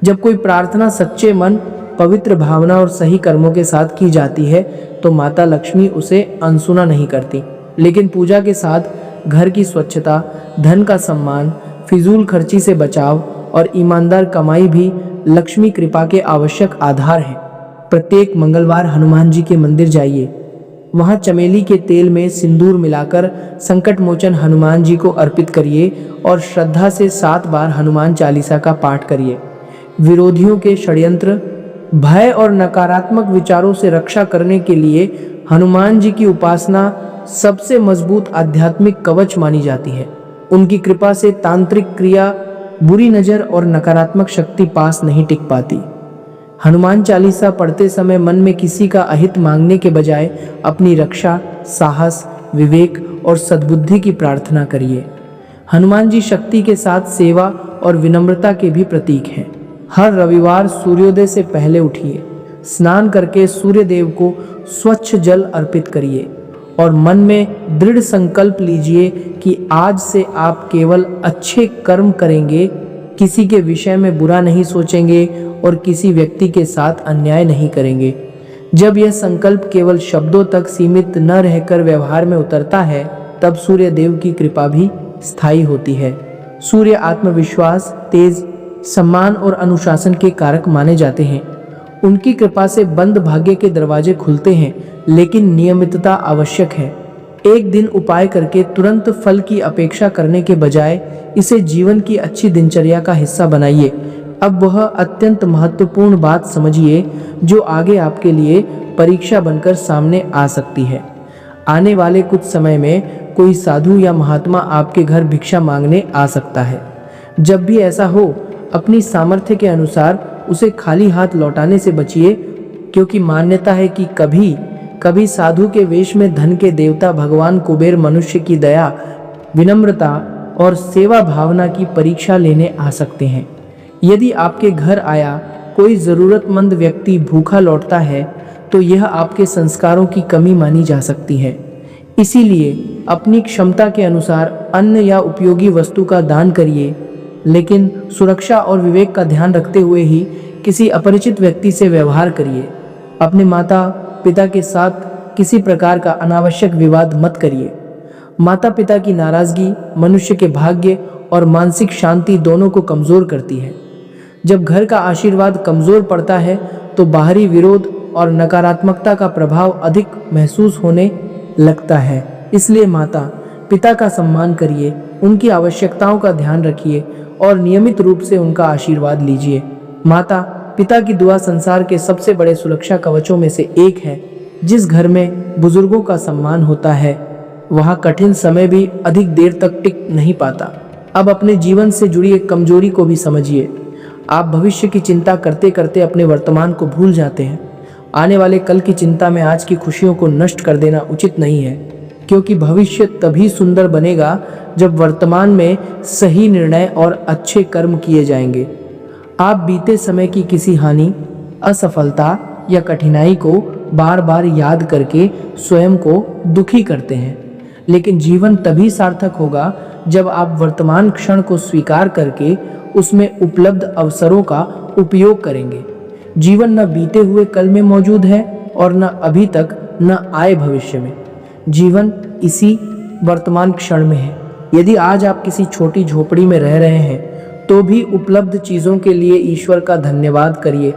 जब कोई प्रार्थना सच्चे मन, पवित्र भावना और सही कर्मों के साथ की जाती है तो माता लक्ष्मी उसे अनसुना नहीं करती। लेकिन पूजा के साथ घर की स्वच्छता, धन का सम्मान, फिजूल खर्ची से बचाव और ईमानदार कमाई भी लक्ष्मी कृपा के आवश्यक आधार हैं। प्रत्येक मंगलवार हनुमान जी के मंदिर जाइए। वहां चमेली के तेल में सिंदूर मिलाकर संकट मोचन हनुमान जी को अर्पित करिए और श्रद्धा से 7 बार हनुमान चालीसा का पाठ करिए। विरोधियों के षड्यंत्र, भय और नकारात्मक विचारों से रक्षा करने के लिए हनुमान जी की उपासना सबसे मजबूत आध्यात्मिक कवच मानी जाती है। उनकी कृपा से तांत्रिक क्रिया, बुरी नज़र और नकारात्मक शक्ति पास नहीं टिक पाती। हनुमान चालीसा पढ़ते समय मन में किसी का अहित मांगने के बजाय अपनी रक्षा, साहस, विवेक और सद्बुद्धि की प्रार्थना करिए। हनुमान जी शक्ति के साथ सेवा और विनम्रता के भी प्रतीक हैं। हर रविवार सूर्योदय से पहले उठिए, स्नान करके सूर्य देव को स्वच्छ जल अर्पित करिए और मन में दृढ़ संकल्प लीजिए कि आज से आप केवल अच्छे कर्म करेंगे, किसी के विषय में बुरा नहीं सोचेंगे और किसी व्यक्ति के साथ अन्याय नहीं करेंगे। जब यह संकल्प केवल शब्दों तक सीमित न रहकर व्यवहार में उतरता है, तब सूर्य देव की कृपा भी स्थायी होती है। सूर्य आत्मविश्वास, तेज, सम्मान और अनुशासन के कारक माने जाते हैं। उनकी कृपा से बंद भाग्य के दरवाजे खुलते हैं, लेकिन नियमितता आवश्यक है। एक दिन उपाय करके तुरंत फल की अपेक्षा करने के बजाय इसे जीवन की अच्छी दिनचर्या का हिस्सा बनाइए। अब वह अत्यंत महत्वपूर्ण बात समझिए जो आगे आपके लिए परीक्षा बनकर सामने आ सकती है। आने वाले कुछ समय में कोई साधु या महात्मा आपके घर भिक्षा मांगने आ सकता है। जब भी ऐसा हो, अपनी सामर्थ्य के अनुसार उसे खाली हाथ लौटाने से बचिए, क्योंकि मान्यता है कि कभी कभी साधु के वेश में धन के देवता भगवान कुबेर मनुष्य की दया विनम्रता और सेवा भावना की परीक्षा लेने आ सकते हैं। यदि आपके घर आया कोई ज़रूरतमंद व्यक्ति भूखा लौटता है तो यह आपके संस्कारों की कमी मानी जा सकती है। इसीलिए अपनी क्षमता के अनुसार अन्न या उपयोगी वस्तु का दान करिए, लेकिन सुरक्षा और विवेक का ध्यान रखते हुए ही किसी अपरिचित व्यक्ति से व्यवहार करिए। अपने माता पिता के साथ किसी प्रकार का अनावश्यक विवाद मत करिए। माता पिता की नाराजगी मनुष्य के भाग्य और मानसिक शांति दोनों को कमज़ोर करती है। जब घर का आशीर्वाद कमज़ोर पड़ता है तो बाहरी विरोध और नकारात्मकता का प्रभाव अधिक महसूस होने लगता है। इसलिए माता पिता का सम्मान करिए, उनकी आवश्यकताओं का ध्यान रखिए और नियमित रूप से उनका आशीर्वाद लीजिए। माता पिता की दुआ संसार के सबसे बड़े सुरक्षा कवचों में से एक है। जिस घर में बुजुर्गों का सम्मान होता है वहाँ कठिन समय भी अधिक देर तक टिक नहीं पाता। अब अपने जीवन से जुड़ी एक कमजोरी को भी समझिए। आप भविष्य की चिंता करते करते अपने वर्तमान को भूल जाते हैं। आने वाले कल की चिंता में आज की खुशियों को नष्ट कर देना उचित नहीं है, क्योंकि भविष्य तभी सुंदर बनेगा जब वर्तमान में सही निर्णय और अच्छे कर्म किए जाएंगे। आप बीते समय की किसी हानि, असफलता या कठिनाई को बार बार याद करके स्वयं को दुखी करते हैं, लेकिन जीवन तभी सार्थक होगा जब आप वर्तमान क्षण को स्वीकार करके उसमें उपलब्ध अवसरों का उपयोग करेंगे। जीवन न बीते हुए कल में मौजूद है और न अभी तक न आए भविष्य में। जीवन इसी वर्तमान क्षण में है। यदि आज आप किसी छोटी झोपड़ी में रह रहे हैं तो भी उपलब्ध चीज़ों के लिए ईश्वर का धन्यवाद करिए,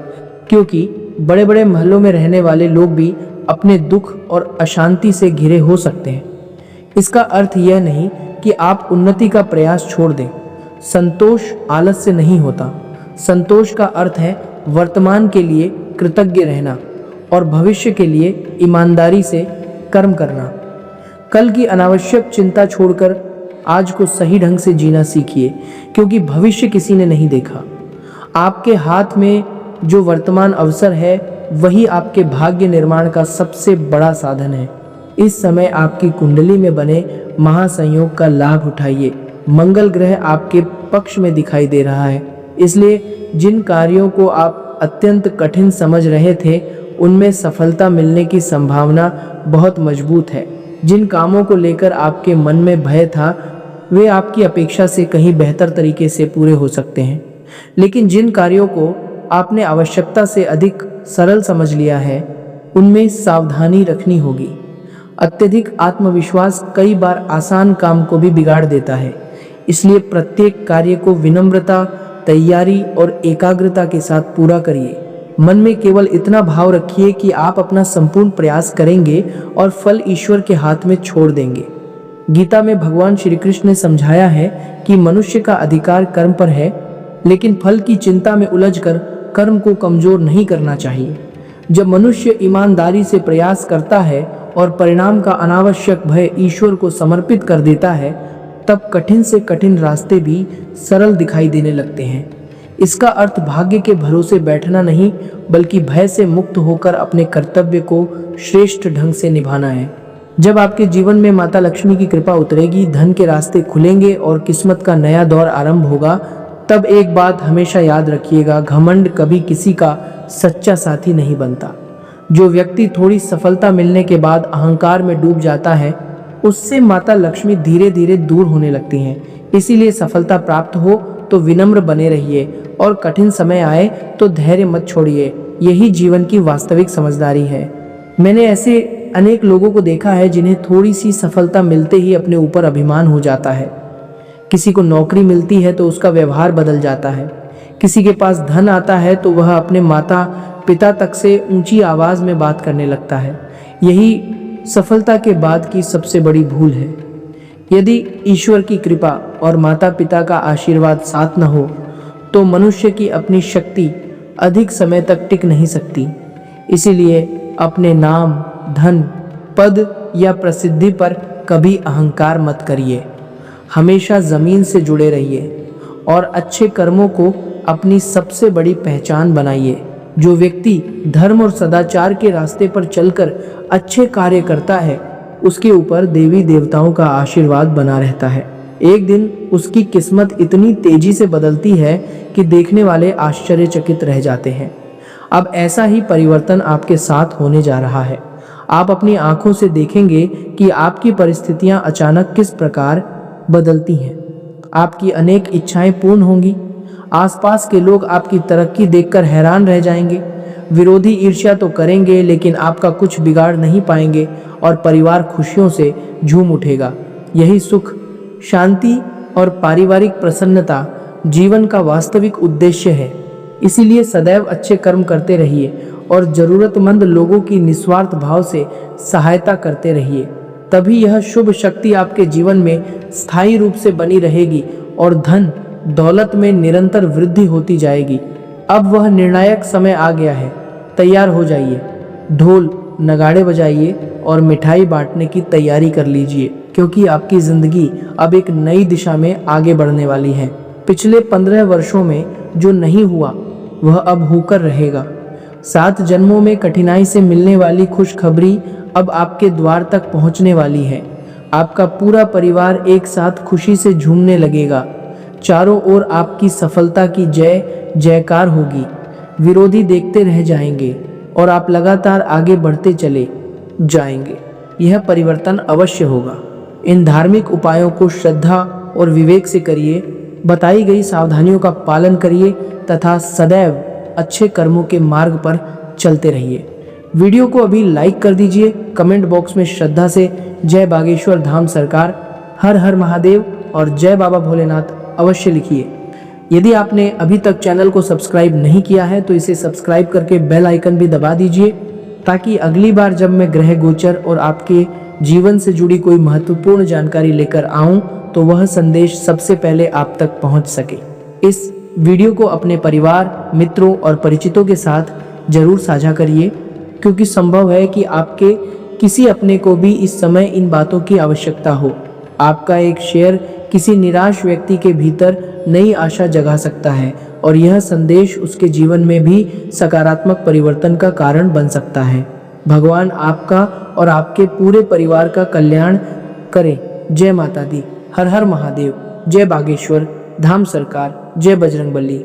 क्योंकि बड़े बड़े महलों में रहने वाले लोग भी अपने दुख और अशांति से घिरे हो सकते हैं। इसका अर्थ यह नहीं कि आप उन्नति का प्रयास छोड़ दें। संतोष आलस से नहीं होता। संतोष का अर्थ है वर्तमान के लिए कृतज्ञ रहना और भविष्य के लिए ईमानदारी से कर्म करना। कल की अनावश्यक चिंता छोड़कर आज को सही ढंग से जीना सीखिए, क्योंकि भविष्य किसी ने नहीं देखा। आपके हाथ में जो वर्तमान अवसर है वही आपके भाग्य निर्माण का सबसे बड़ा साधन है। इस समय आपकी कुंडली में बने महासंयोग का लाभ उठाइए। मंगल ग्रह आपके पक्ष में दिखाई दे रहा है, इसलिए जिन कार्यों को आप अत्यंत कठिन समझ रहे थे उनमें सफलता मिलने की संभावना बहुत मजबूत है। जिन कामों को लेकर आपके मन में भय था वे आपकी अपेक्षा से कहीं बेहतर तरीके से पूरे हो सकते हैं, लेकिन जिन कार्यों को आपने आवश्यकता से अधिक सरल समझ लिया है उनमें सावधानी रखनी होगी। अत्यधिक आत्मविश्वास कई बार आसान काम को भी बिगाड़ देता है, इसलिए प्रत्येक कार्य को विनम्रता, तैयारी और एकाग्रता के साथ पूरा करिए। मन में केवल इतना भाव रखिए कि आप अपना संपूर्ण प्रयास करेंगे और फल ईश्वर के हाथ में छोड़ देंगे। गीता में भगवान श्री कृष्ण ने समझाया है कि मनुष्य का अधिकार कर्म पर है, लेकिन फल की चिंता में उलझकर कर्म को कमजोर नहीं करना चाहिए। जब मनुष्य ईमानदारी से प्रयास करता है और परिणाम का अनावश्यक भय ईश्वर को समर्पित कर देता है, तब कठिन से कठिन रास्ते भी सरल दिखाई देने लगते हैं। इसका अर्थ भाग्य के भरोसे बैठना नहीं, बल्कि भय से मुक्त होकर अपने कर्तव्य को श्रेष्ठ ढंग से निभाना है। जब आपके जीवन में माता लक्ष्मी की कृपा उतरेगी, धन के रास्ते खुलेंगे और किस्मत का नया दौर आरंभ होगा, तब एक बात हमेशा याद रखिएगा, घमंड कभी किसी का सच्चा साथी नहीं बनता। जो व्यक्ति थोड़ी सफलता मिलने के बाद अहंकार में डूब जाता है, उससे माता लक्ष्मी धीरे धीरे दूर होने लगती हैं। इसीलिए सफलता प्राप्त हो तो विनम्र बने रहिए और कठिन समय आए तो धैर्य मत छोड़िए। यही जीवन की वास्तविक समझदारी है। मैंने ऐसे अनेक लोगों को देखा है जिन्हें थोड़ी सी सफलता मिलते ही अपने ऊपर अभिमान हो जाता है। किसी को नौकरी मिलती है तो उसका व्यवहार बदल जाता है। किसी के पास धन आता है तो वह अपने माता पिता तक से ऊंची आवाज में बात करने लगता है। यही सफलता के बाद की सबसे बड़ी भूल है। यदि ईश्वर की कृपा और माता पिता का आशीर्वाद साथ न हो तो मनुष्य की अपनी शक्ति अधिक समय तक टिक नहीं सकती। इसीलिए अपने नाम, धन, पद या प्रसिद्धि पर कभी अहंकार मत करिए। हमेशा जमीन से जुड़े रहिए और अच्छे कर्मों को अपनी सबसे बड़ी पहचान बनाइए। जो व्यक्ति धर्म और सदाचार के रास्ते पर चलकर अच्छे कार्य करता है उसके ऊपर देवी देवताओं का आशीर्वाद बना रहता है। एक दिन उसकी किस्मत इतनी तेजी से बदलती है कि देखने वाले आश्चर्यचकित रह जाते हैं। अब ऐसा ही परिवर्तन आपके साथ होने जा रहा है। आप अपनी आंखों से देखेंगे कि आपकी परिस्थितियां अचानक किस प्रकार बदलती हैं। आपकी अनेक इच्छाएं पूर्ण होंगी। आसपास के लोग आपकी तरक्की देखकर हैरान रह जाएंगे। विरोधी ईर्ष्या तो करेंगे, लेकिन आपका कुछ बिगाड़ नहीं पाएंगे और परिवार खुशियों से झूम उठेगा। यही सुख, शांति और पारिवारिक प्रसन्नता जीवन का वास्तविक उद्देश्य है। इसीलिए सदैव अच्छे कर्म करते रहिए और जरूरतमंद लोगों की निस्वार्थ भाव से सहायता करते रहिए। तभी यह शुभ शक्ति आपके जीवन में स्थायी रूप से बनी रहेगी और धन दौलत में निरंतर वृद्धि होती जाएगी। अब वह निर्णायक समय आ गया है। तैयार हो जाइए, ढोल नगाड़े बजाइए और मिठाई बांटने की तैयारी कर लीजिए, क्योंकि आपकी जिंदगी अब एक नई दिशा में आगे बढ़ने वाली है। पिछले 15 वर्षों में जो नहीं हुआ वह अब होकर रहेगा। 7 जन्मों में कठिनाई से मिलने वाली खुशखबरी अब आपके द्वार तक पहुंचने वाली है। आपका पूरा परिवार एक साथ खुशी से झूमने लगेगा। चारों ओर आपकी सफलता की जय जयकार होगी। विरोधी देखते रह जाएंगे और आप लगातार आगे बढ़ते चले जाएंगे। यह परिवर्तन अवश्य होगा। इन धार्मिक उपायों को श्रद्धा और विवेक से करिए। बताई गई सावधानियों का पालन करिए तथा सदैव अच्छे कर्मों के मार्ग पर चलते रहिए। वीडियो को अभी लाइक कर दीजिए। कमेंट बॉक्स में श्रद्धा से जय बागेश्वर धाम सरकार, हर हर महादेव और जय बाबा भोलेनाथ अवश्य लिखिए। यदि आपने अभी तक चैनल को सब्सक्राइब नहीं किया है तो इसे सब्सक्राइब करके बेल आइकन भी दबा दीजिए, ताकि अगली बार जब मैं ग्रह गोचर और आपके जीवन से जुड़ी कोई महत्वपूर्ण जानकारी लेकर आऊं तो वह संदेश सबसे पहले आप तक पहुंच सके। इस वीडियो को अपने परिवार, मित्रों और परिचितों के साथ जरूर साझा करिए, क्योंकि संभव है कि आपके किसी अपने को भी इस समय इन बातों की आवश्यकता हो। आपका एक शेयर किसी निराश व्यक्ति के भीतर नई आशा जगा सकता है और यह संदेश उसके जीवन में भी सकारात्मक परिवर्तन का कारण बन सकता है। भगवान आपका और आपके पूरे परिवार का कल्याण करें। जय माता दी, हर हर महादेव, जय बागेश्वर धाम सरकार, जय बजरंगबली।